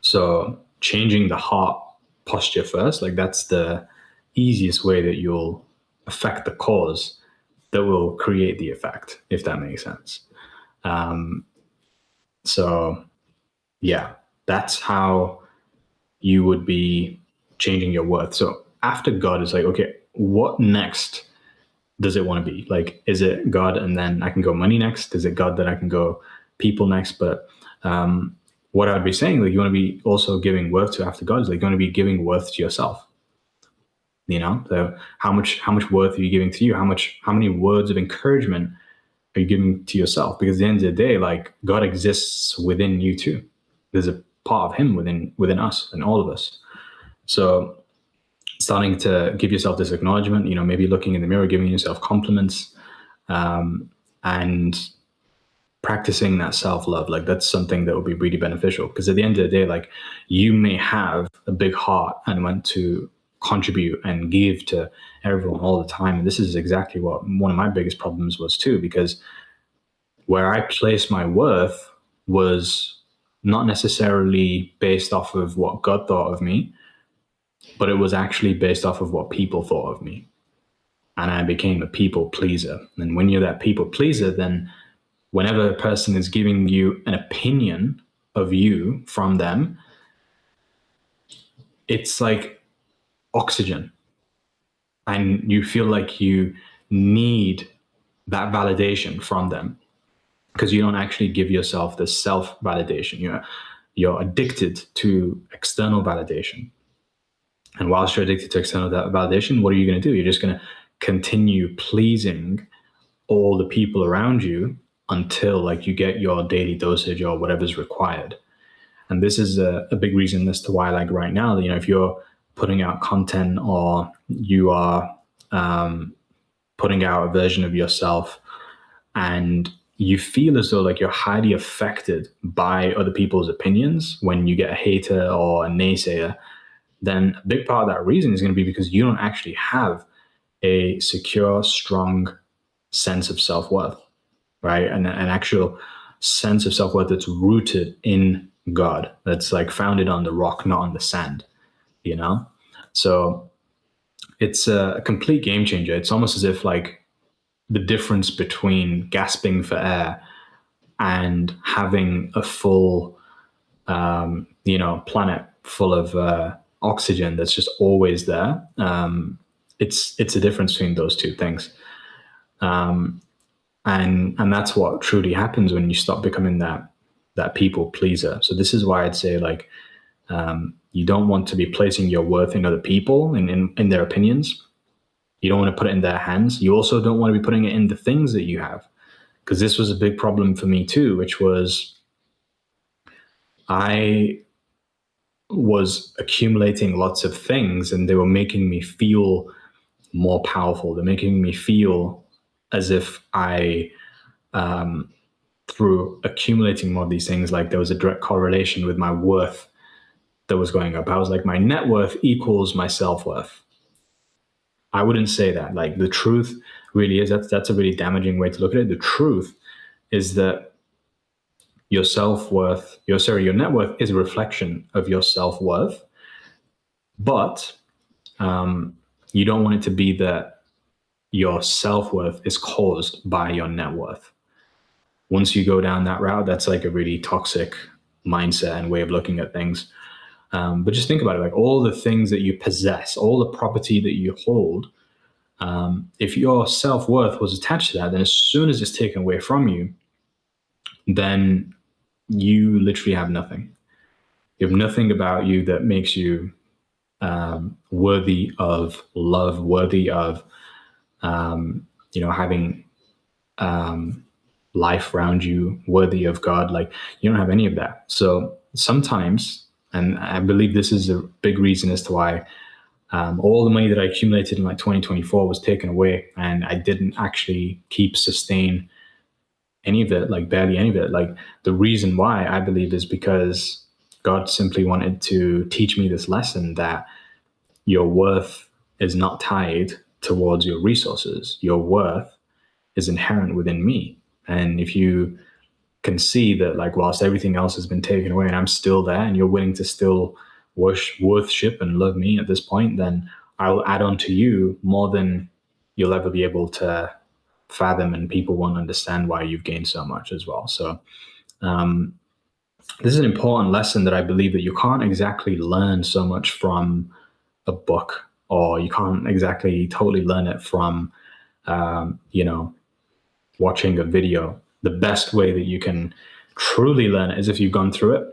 Speaker 1: So changing the heart posture first, like that's the easiest way that you'll affect the cause that will create the effect, if that makes sense. So yeah, that's how you would be changing your worth. So after God is like, okay, what next does it want to be? Like, is it God and then I can go money next? Is it God that I can go people next? But what I would be saying, like, you want to be also giving worth to after God is like, you want to be giving worth to yourself. So how much worth are you giving to you? How many words of encouragement are you giving to yourself? Because at the end of the day, like God exists within you too. There's a part of Him within us and all of us. So starting to give yourself this acknowledgement, maybe looking in the mirror, giving yourself compliments, and practicing that self-love, like that's something that will be really beneficial. Because at the end of the day, like you may have a big heart and want to contribute and give to everyone all the time. And this is exactly what one of my biggest problems was too, because where I placed my worth was not necessarily based off of what God thought of me, but it was actually based off of what people thought of me. And I became a people pleaser. And when you're that people pleaser, then whenever a person is giving you an opinion of you from them, it's like oxygen. And you feel like you need that validation from them because you don't actually give yourself the self validation. You're addicted to external validation. And whilst you're addicted to external validation, what are you going to do? You're just going to continue pleasing all the people around you until like you get your daily dosage or whatever's required. And this is a big reason as to why, like right now, if you're putting out content or you are putting out a version of yourself and you feel as though like you're highly affected by other people's opinions when you get a hater or a naysayer, then a big part of that reason is going to be because you don't actually have a secure, strong sense of self-worth, right? And an actual sense of self-worth that's rooted in God, that's like founded on the rock, not on the sand, So it's a complete game changer. It's almost as if like the difference between gasping for air and having a full, planet full of oxygen that's just always there. It's a difference between those two things. And that's what truly happens when you stop becoming that people pleaser. So this is why I'd say like you don't want to be placing your worth in other people and in their opinions. You don't want to put it in their hands. You also don't want to be putting it in the things that you have, because this was a big problem for me too, which was I was accumulating lots of things and they were making me feel more powerful. They're making me feel as if through accumulating more of these things, like there was a direct correlation with my worth that was going up. I was like, my net worth equals my self-worth. I wouldn't say that. Like the truth really is that's a really damaging way to look at it. The truth is that your net worth is a reflection of your self-worth, but you don't want it to be that your self-worth is caused by your net worth. Once you go down that route, that's like a really toxic mindset and way of looking at things. But just think about it, like all the things that you possess, all the property that you hold, if your self-worth was attached to that, then as soon as it's taken away from you, then you literally have nothing. You have nothing about you that makes you worthy of love, worthy of having life around you, worthy of God. Like, you don't have any of that. So sometimes, and I believe this is a big reason as to why all the money that I accumulated in like 2024 was taken away, and I didn't actually sustain any of it, like barely any of it. Like, the reason why, I believe, is because God simply wanted to teach me this lesson that your worth is not tied towards your resources. Your worth is inherent within me. And if you can see that, like, whilst everything else has been taken away and I'm still there, and you're willing to still worship and love me at this point, then I'll add on to you more than you'll ever be able to fathom, and people won't understand why you've gained so much as well. So this is an important lesson that I believe that you can't exactly learn so much from a book, or you can't exactly totally learn it from watching a video. The best way that you can truly learn it is if you've gone through it,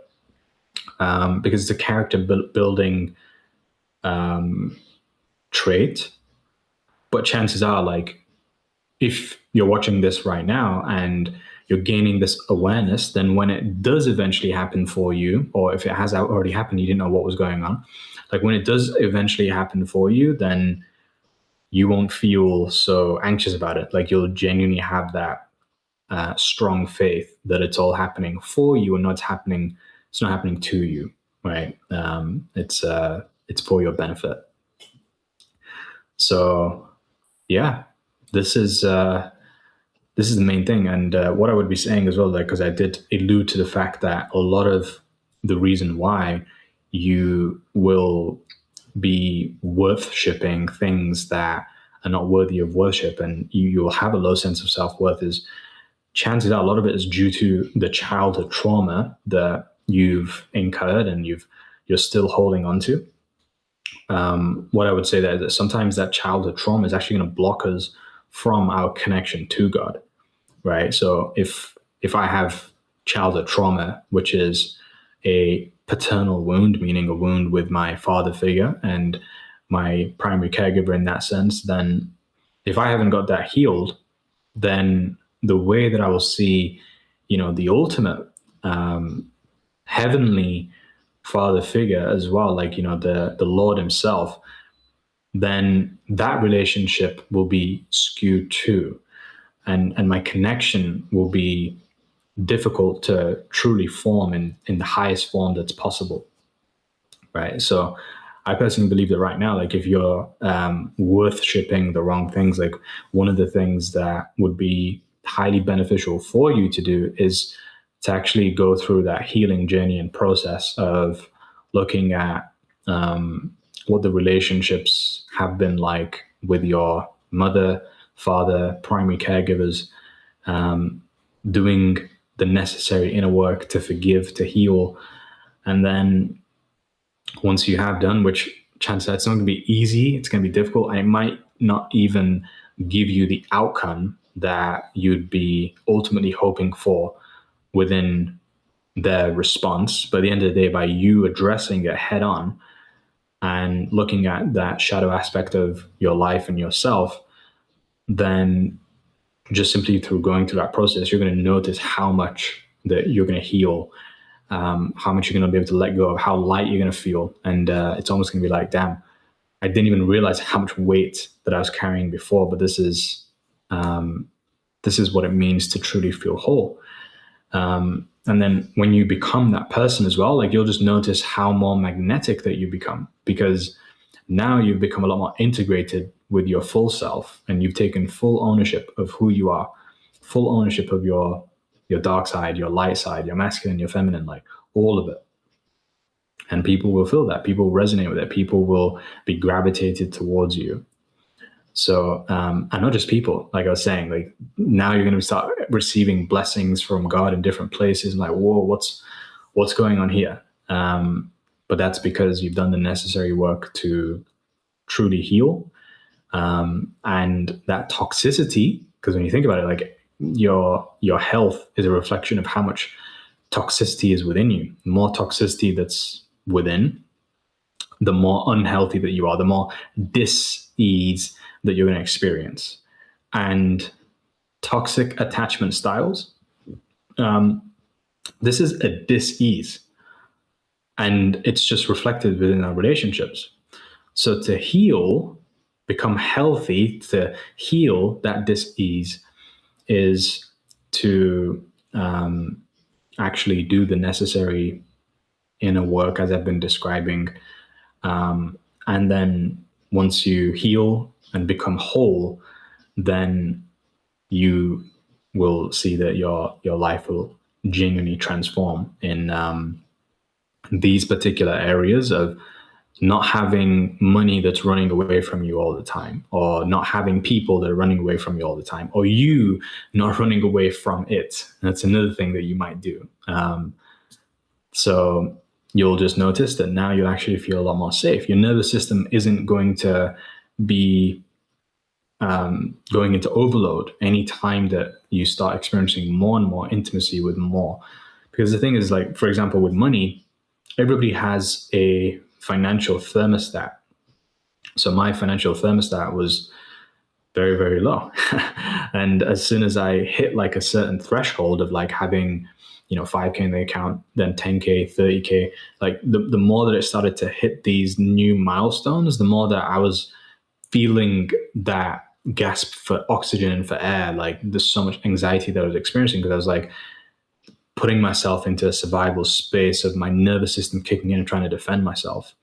Speaker 1: because it's a character building trait. But chances are, like, if you're watching this right now and you're gaining this awareness, then when it does eventually happen for you, or if it has already happened, you didn't know what was going on. Like, when it does eventually happen for you, then you won't feel so anxious about it. Like, you'll genuinely have that strong faith that it's all happening for you and not happening. It's not happening to you, right? It's for your benefit. So, yeah, this is the main thing. And what I would be saying as well, like, because I did allude to the fact that a lot of the reason why you will be worshipping things that are not worthy of worship, and you'll have a low sense of self-worth, is chances are a lot of it is due to the childhood trauma that you've incurred and you're still holding on to. What I would say that sometimes that childhood trauma is actually going to block us from our connection to God, right? So if I have childhood trauma, which is a paternal wound, meaning a wound with my father figure and my primary caregiver in that sense, then if I haven't got that healed, then the way that I will see, the ultimate heavenly father figure as well, like, the Lord himself, then that relationship will be skewed too. And my connection will be difficult to truly form in the highest form that's possible, right? So I personally believe that right now, like, if you're worshipping the wrong things, like, one of the things that would be highly beneficial for you to do is to actually go through that healing journey and process of looking at what the relationships have been like with your mother, father, primary caregivers, doing the necessary inner work to forgive, to heal. And then once you have done, which chances are it's not going to be easy, it's going to be difficult, and it might not even give you the outcome that you'd be ultimately hoping for within their response. But at the end of the day, by you addressing it head on and looking at that shadow aspect of your life and yourself, then just simply through going through that process, you're going to notice how much that you're going to heal, how much you're going to be able to let go of, how light you're going to feel. And it's almost going to be like, damn, I didn't even realize how much weight that I was carrying before, but this is what it means to truly feel whole. And then when you become that person as well, like, you'll just notice how more magnetic that you become, because now you've become a lot more integrated with your full self, and you've taken full ownership of who you are, full ownership of your dark side, your light side, your masculine, your feminine, like, all of it. And people will feel that. People will resonate with it. People will be gravitated towards you. So, and not just people, like I was saying, like, now you're going to start receiving blessings from God in different places. I'm like, whoa, what's going on here? But that's because you've done the necessary work to truly heal. And that toxicity, because when you think about it, like, your health is a reflection of how much toxicity is within you. The more toxicity that's within, the more unhealthy that you are, the more dis-ease that you're going to experience. And toxic attachment styles, this is a dis-ease, and it's just reflected within our relationships. So to heal, become healthy, to heal that dis-ease is to actually do the necessary inner work as I've been describing. And then once you heal and become whole, then you will see that your life will genuinely transform in these particular areas of not having money that's running away from you all the time, or not having people that are running away from you all the time, or you not running away from it. That's another thing that you might do. So you'll just notice that now you'll actually feel a lot more safe. Your nervous system isn't going to be going into overload any time that you start experiencing more and more intimacy with more. Because the thing is, like, for example, with money, everybody has a financial thermostat. So my financial thermostat was very, very low. And as soon as I hit like a certain threshold of like having, 5K in the account, then 10K, 30K, like the more that it started to hit these new milestones, the more that I was feeling that gasp for oxygen and for air. Like there's so much anxiety that I was experiencing because I was like putting myself into a survival space of my nervous system kicking in and trying to defend myself.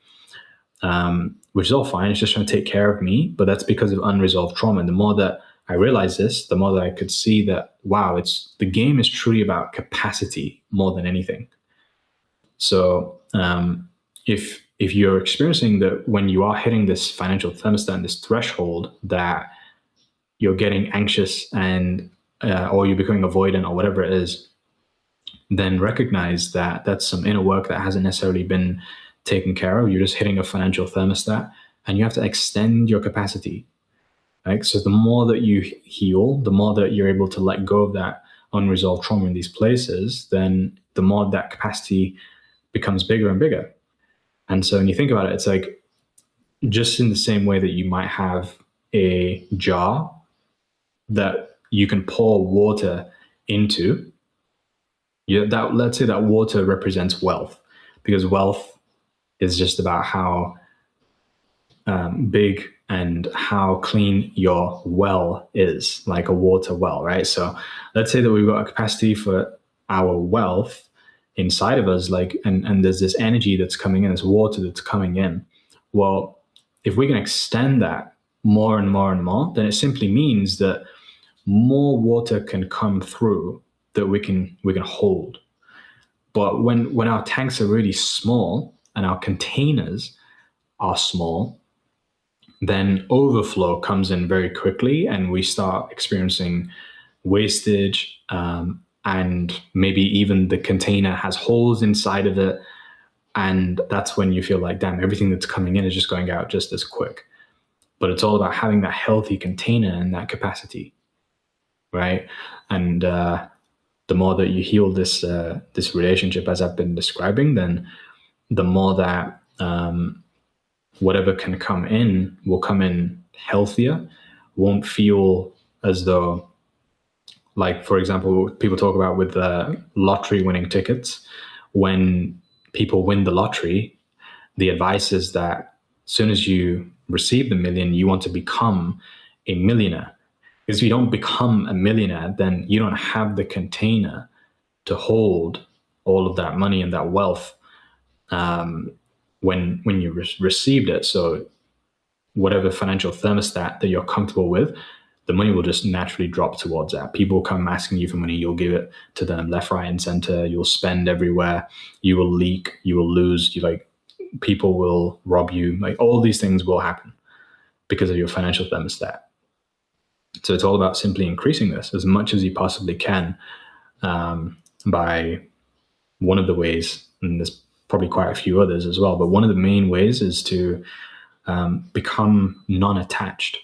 Speaker 1: Which is all fine. It's just trying to take care of me. But that's because of unresolved trauma. And the more that I realized this, the more that I could see that, wow, the game is truly about capacity more than anything. So if you're experiencing that when you are hitting this financial thermostat, this threshold, that you're getting anxious and or you're becoming avoidant or whatever it is, then recognize that that's some inner work that hasn't necessarily been taken care of. You're just hitting a financial thermostat, and you have to extend your capacity. Right? So the more that you heal, the more that you're able to let go of that unresolved trauma in these places, then the more that capacity becomes bigger and bigger. And so when you think about it, it's like just in the same way that you might have a jar that you can pour water into, let's say that water represents wealth, because wealth is just about how big and how clean your well is, like a water well, right? So let's say that we've got a capacity for our wealth inside of us, like, and there's this energy that's coming in, this water that's coming in. Well, if we can extend that more and more and more, then it simply means that more water can come through that we can hold. But when our tanks are really small and our containers are small, then overflow comes in very quickly, and we start experiencing wastage, and maybe even the container has holes inside of it. And that's when you feel like, damn, everything that's coming in is just going out just as quick. But it's all about having that healthy container and that capacity, right? And the more that you heal this relationship, as I've been describing, then the more that whatever can come in will come in healthier, won't feel as though, like, for example, people talk about with lottery winning tickets. When people win the lottery, the advice is that as soon as you receive the million, you want to become a millionaire. Because if you don't become a millionaire, then you don't have the container to hold all of that money and that wealth when you received it. So whatever financial thermostat that you're comfortable with, the money will just naturally drop towards that. People come asking you for money, you'll give it to them left, right, and center. You'll spend everywhere. You will leak. You will lose. People will rob you. Like, all these things will happen because of your financial thermostat. So it's all about simply increasing this as much as you possibly can by one of the ways, and there's probably quite a few others as well, but one of the main ways is to become non-attached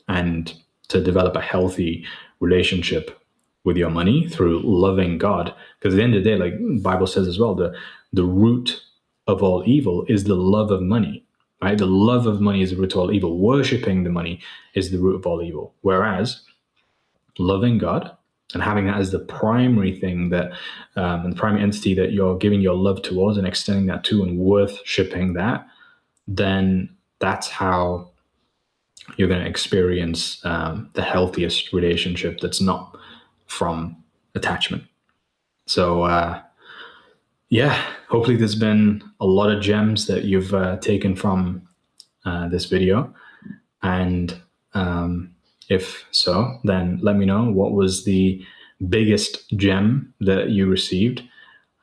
Speaker 1: and to develop a healthy relationship with your money through loving God. Because at the end of the day, like the Bible says as well, the root of all evil is the love of money, right? The love of money is the root of all evil. Worshipping the money is the root of all evil. Whereas loving God and having that as the primary thing that, and the primary entity that you're giving your love towards and extending that to and worshipping that, then that's how you're going to experience the healthiest relationship that's not from attachment. So, yeah, hopefully there's been a lot of gems that you've taken from this video. And if so, then let me know what was the biggest gem that you received.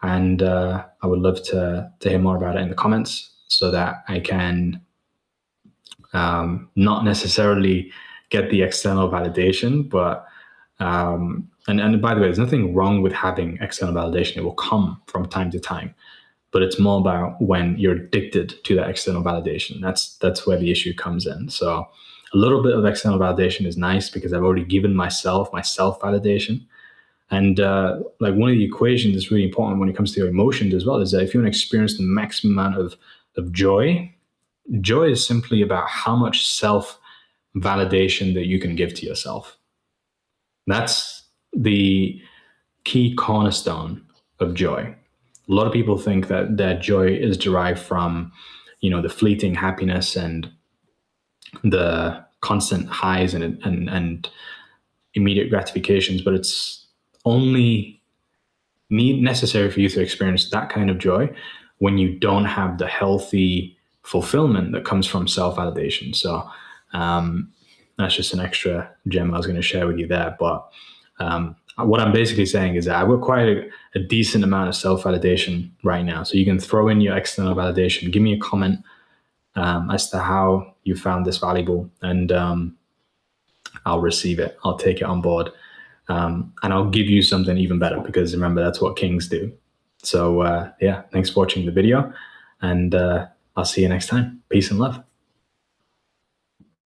Speaker 1: And I would love to hear more about it in the comments so that I can not necessarily get the external validation, but and by the way, there's nothing wrong with having external validation. It will come from time to time, but it's more about when you're addicted to that external validation. That's where the issue comes in. So a little bit of external validation is nice because I've already given myself my self-validation. And like one of the equations that's really important when it comes to your emotions as well is that if you want to experience the maximum amount of joy, joy is simply about how much self-validation that you can give to yourself. That's the key cornerstone of joy. A lot of people think that joy is derived from, the fleeting happiness and the constant highs and immediate gratifications, but it's only necessary for you to experience that kind of joy when you don't have the healthy fulfillment that comes from self-validation. So that's just an extra gem I was going to share with you there. But what I'm basically saying is that I've got quite a decent amount of self-validation right now. So you can throw in your external validation. Give me a comment as to how you found this valuable, and I'll receive it. I'll take it on board. And I'll give you something even better, because remember, that's what kings do. So yeah, thanks for watching the video, and I'll see you next time. Peace and love.